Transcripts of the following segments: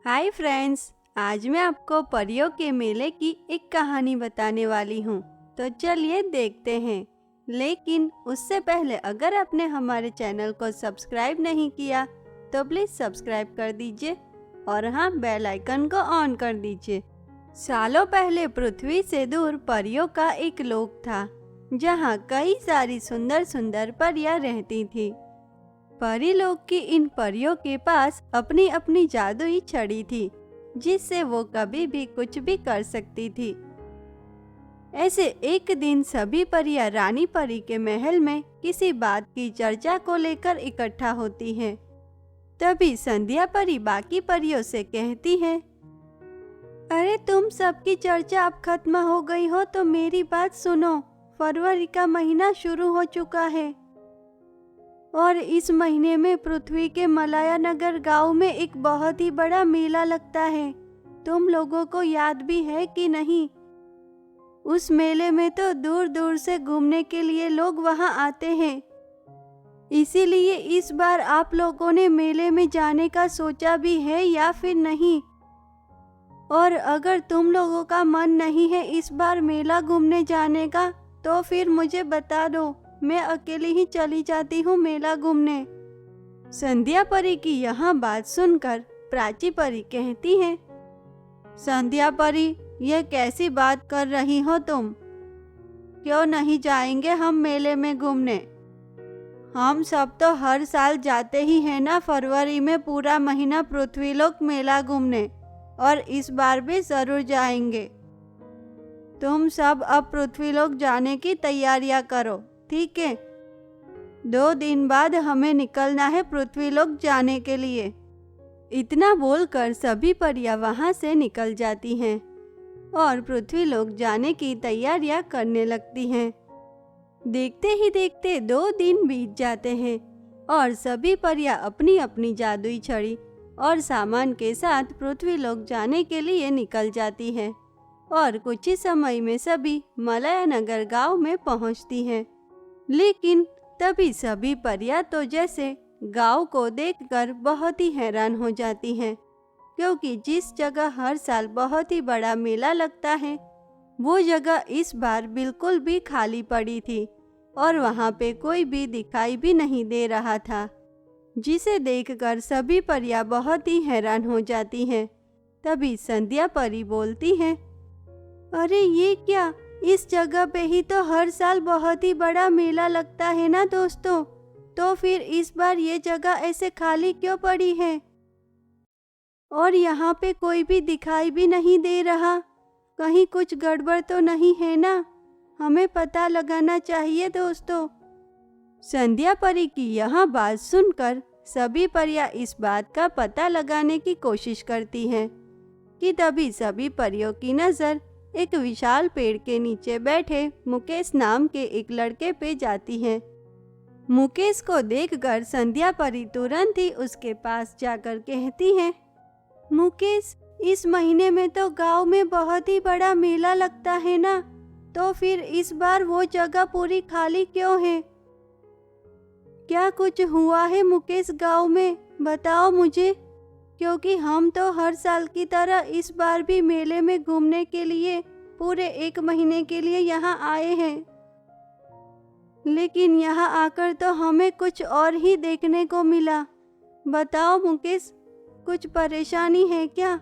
Hi friends, आज मैं आपको परियों के मेले की एक कहानी बताने वाली हूँ। तो चलिए देखते हैं। लेकिन उससे पहले अगर आपने हमारे चैनल को सब्सक्राइब नहीं किया तो प्लीज़ सब्सक्राइब कर दीजिए और हाँ, बेल आइकन को ऑन कर दीजिए। सालों पहले पृथ्वी से दूर परियों का एक लोक था, जहाँ कई सारी सुंदर सुंदर परियां रहती थी। परीलोक की इन परियों के पास अपनी अपनी जादुई छड़ी थी, जिससे वो कभी भी कुछ भी कर सकती थी। ऐसे एक दिन सभी परियां रानी परी के महल में किसी बात की चर्चा को लेकर इकट्ठा होती हैं। तभी संध्या परी बाकी परियों से कहती है, अरे तुम सबकी चर्चा अब खत्म हो गई हो तो मेरी बात सुनो। फरवरी का महीना शुरू हो चुका है और इस महीने में पृथ्वी के मलाया नगर गांव में एक बहुत ही बड़ा मेला लगता है। तुम लोगों को याद भी है कि नहीं? उस मेले में तो दूर दूर से घूमने के लिए लोग वहां आते हैं। इसीलिए इस बार आप लोगों ने मेले में जाने का सोचा भी है या फिर नहीं? और अगर तुम लोगों का मन नहीं है इस बार मेला घूमने जाने का तो फिर मुझे बता दो, मैं अकेली ही चली जाती हूँ मेला घूमने। संध्या परी की यह बात सुनकर प्राची परी कहती है, संध्या परी, ये कैसी बात कर रही हो तुम? क्यों नहीं जाएंगे हम मेले में घूमने? हम सब तो हर साल जाते ही हैं ना फरवरी में पूरा महीना पृथ्वीलोक मेला घूमने, और इस बार भी जरूर जाएंगे। तुम सब अब पृथ्वीलोक जाने की तैयारियां करो, ठीक है? 2 दिन बाद हमें निकलना है पृथ्वीलोक जाने के लिए। इतना बोलकर सभी परियां वहां से निकल जाती हैं और पृथ्वीलोक जाने की तैयारियां करने लगती हैं। देखते ही देखते 2 दिन बीत जाते हैं और सभी परियां अपनी अपनी जादुई छड़ी और सामान के साथ पृथ्वीलोक जाने के लिए निकल जाती हैं और कुछ ही समय में सभी मलाया नगर गांव में पहुंचती हैं। लेकिन तभी सभी परियां तो जैसे गांव को देखकर बहुत ही हैरान हो जाती हैं, क्योंकि जिस जगह हर साल बहुत ही बड़ा मेला लगता है वो जगह इस बार बिल्कुल भी खाली पड़ी थी और वहां पे कोई भी दिखाई भी नहीं दे रहा था, जिसे देखकर सभी परियां बहुत ही हैरान हो जाती हैं। तभी संध्या परी बोलती है, अरे ये क्या, इस जगह पे ही तो हर साल बहुत ही बड़ा मेला लगता है ना दोस्तों, तो फिर इस बार ये जगह ऐसे खाली क्यों पड़ी है? और यहाँ पे कोई भी दिखाई भी नहीं दे रहा। कहीं कुछ गड़बड़ तो नहीं है ना? हमें पता लगाना चाहिए दोस्तों। संध्या परी की यह बात सुनकर सभी परियां इस बात का पता लगाने की कोशिश करती हैं कि तभी सभी परियों की नज़र एक विशाल पेड़ के नीचे बैठे मुकेश नाम के एक लड़के पे जाती है। मुकेश को देखकर संध्या परी तुरंत ही उसके पास जाकर कहती है, मुकेश, इस महीने में तो गांव में बहुत ही बड़ा मेला लगता है ना, तो फिर इस बार वो जगह पूरी खाली क्यों है? क्या कुछ हुआ है मुकेश गांव में? बताओ मुझे, क्योंकि हम तो हर साल की तरह इस बार भी मेले में घूमने के लिए पूरे 1 महीने के लिए यहाँ आए हैं, लेकिन यहाँ आकर तो हमें कुछ और ही देखने को मिला। बताओ मुकेश, कुछ परेशानी है क्या?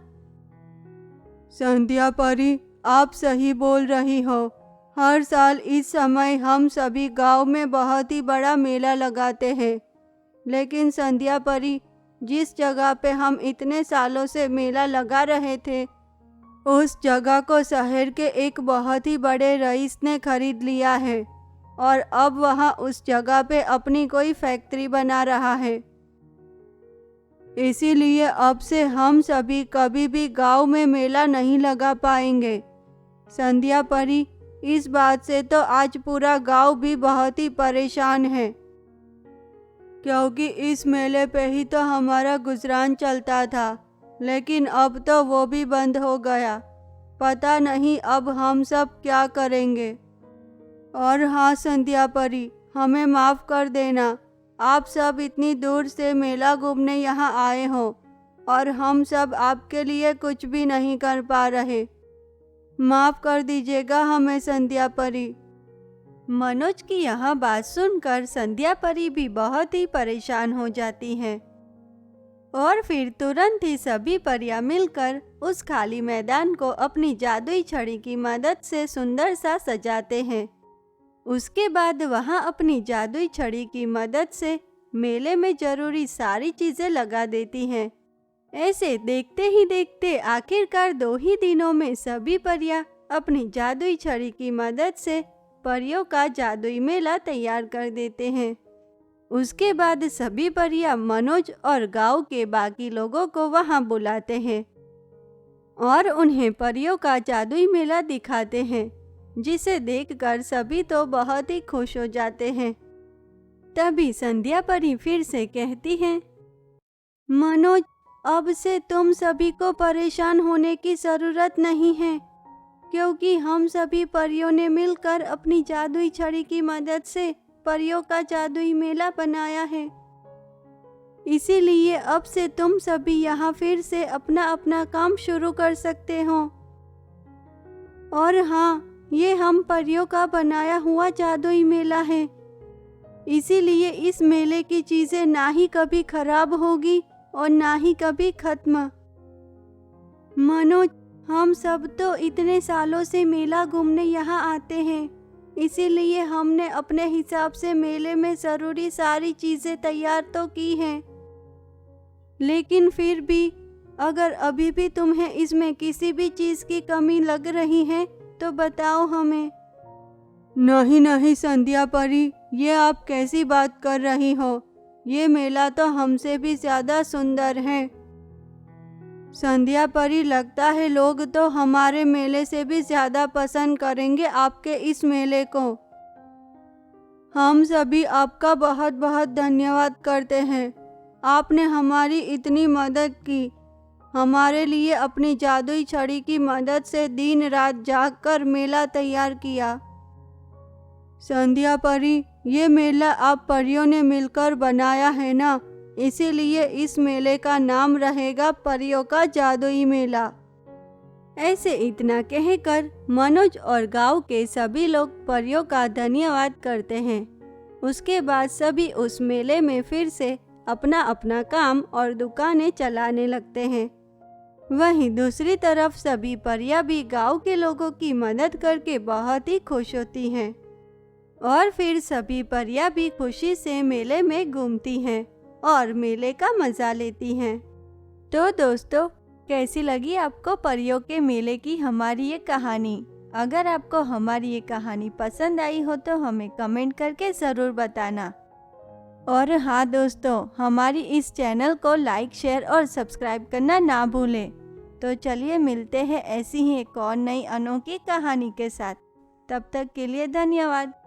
संध्या परी, आप सही बोल रही हो। हर साल इस समय हम सभी गांव में बहुत ही बड़ा मेला लगाते हैं, लेकिन संध्या परी, जिस जगह पे हम इतने सालों से मेला लगा रहे थे उस जगह को शहर के एक बहुत ही बड़े रईस ने खरीद लिया है और अब वहाँ उस जगह पे अपनी कोई फैक्ट्री बना रहा है। इसीलिए अब से हम सभी कभी भी गांव में मेला नहीं लगा पाएंगे। संध्या परी, इस बात से तो आज पूरा गांव भी बहुत ही परेशान है, क्योंकि इस मेले पे ही तो हमारा गुजरान चलता था, लेकिन अब तो वो भी बंद हो गया। पता नहीं अब हम सब क्या करेंगे। और हाँ संध्या परी, हमें माफ़ कर देना। आप सब इतनी दूर से मेला घूमने यहाँ आए हो और हम सब आपके लिए कुछ भी नहीं कर पा रहे। माफ कर दीजिएगा हमें संध्या परी। मनोज की यह बात सुनकर संध्या परी भी बहुत ही परेशान हो जाती है और फिर तुरंत ही सभी परियां मिलकर उस खाली मैदान को अपनी जादुई छड़ी की मदद से सुंदर सा सजाते हैं। उसके बाद वहां अपनी जादुई छड़ी की मदद से मेले में जरूरी सारी चीजें लगा देती हैं। ऐसे देखते ही देखते आखिरकार 2 ही दिनों में सभी परियां अपनी जादुई छड़ी की मदद से परियों का जादुई मेला तैयार कर देते हैं। उसके बाद सभी परियां मनोज और गांव के बाकी लोगों को वहां बुलाते हैं और उन्हें परियों का जादुई मेला दिखाते हैं, जिसे देखकर सभी तो बहुत ही खुश हो जाते हैं। तभी संध्या परी फिर से कहती है, मनोज, अब से तुम सभी को परेशान होने की जरूरत नहीं है, क्योंकि हम सभी परियों ने मिलकर अपनी जादुई छड़ी की मदद से परियों का जादुई मेला बनाया है। इसीलिए अब से तुम सभी यहाँ फिर से अपना अपना काम शुरू कर सकते हो। और हाँ, ये हम परियों का बनाया हुआ जादुई मेला है, इसीलिए इस मेले की चीजें ना ही कभी खराब होगी और ना ही कभी खत्म। मनोज, हम सब तो इतने सालों से मेला घूमने यहाँ आते हैं, इसीलिए हमने अपने हिसाब से मेले में ज़रूरी सारी चीज़ें तैयार तो की हैं। लेकिन फिर भी अगर अभी भी तुम्हें इसमें किसी भी चीज़ की कमी लग रही है तो बताओ हमें। नहीं नहीं संध्या परी, ये आप कैसी बात कर रही हो? ये मेला तो हमसे भी ज़्यादा सुंदर है। संध्या परी, लगता है लोग तो हमारे मेले से भी ज़्यादा पसंद करेंगे आपके इस मेले को। हम सभी आपका बहुत बहुत धन्यवाद करते हैं। आपने हमारी इतनी मदद की, हमारे लिए अपनी जादुई छड़ी की मदद से दिन रात जागकर मेला तैयार किया। संध्या परी, ये मेला आप परियों ने मिलकर बनाया है ना, इसीलिए इस मेले का नाम रहेगा परियों का जादुई मेला। ऐसे इतना कहकर मनोज और गांव के सभी लोग परियों का धन्यवाद करते हैं। उसके बाद सभी उस मेले में फिर से अपना अपना काम और दुकानें चलाने लगते हैं। वहीं दूसरी तरफ सभी परियां भी गांव के लोगों की मदद करके बहुत ही खुश होती हैं और फिर सभी परियां भी खुशी से मेले में घूमती हैं और मेले का मज़ा लेती हैं। तो दोस्तों, कैसी लगी आपको परियों के मेले की हमारी ये कहानी? अगर आपको हमारी ये कहानी पसंद आई हो तो हमें कमेंट करके ज़रूर बताना। और हाँ दोस्तों, हमारी इस चैनल को लाइक, शेयर और सब्सक्राइब करना ना भूलें। तो चलिए मिलते हैं ऐसी ही एक और नई अनोखी कहानी के साथ। तब तक के लिए धन्यवाद।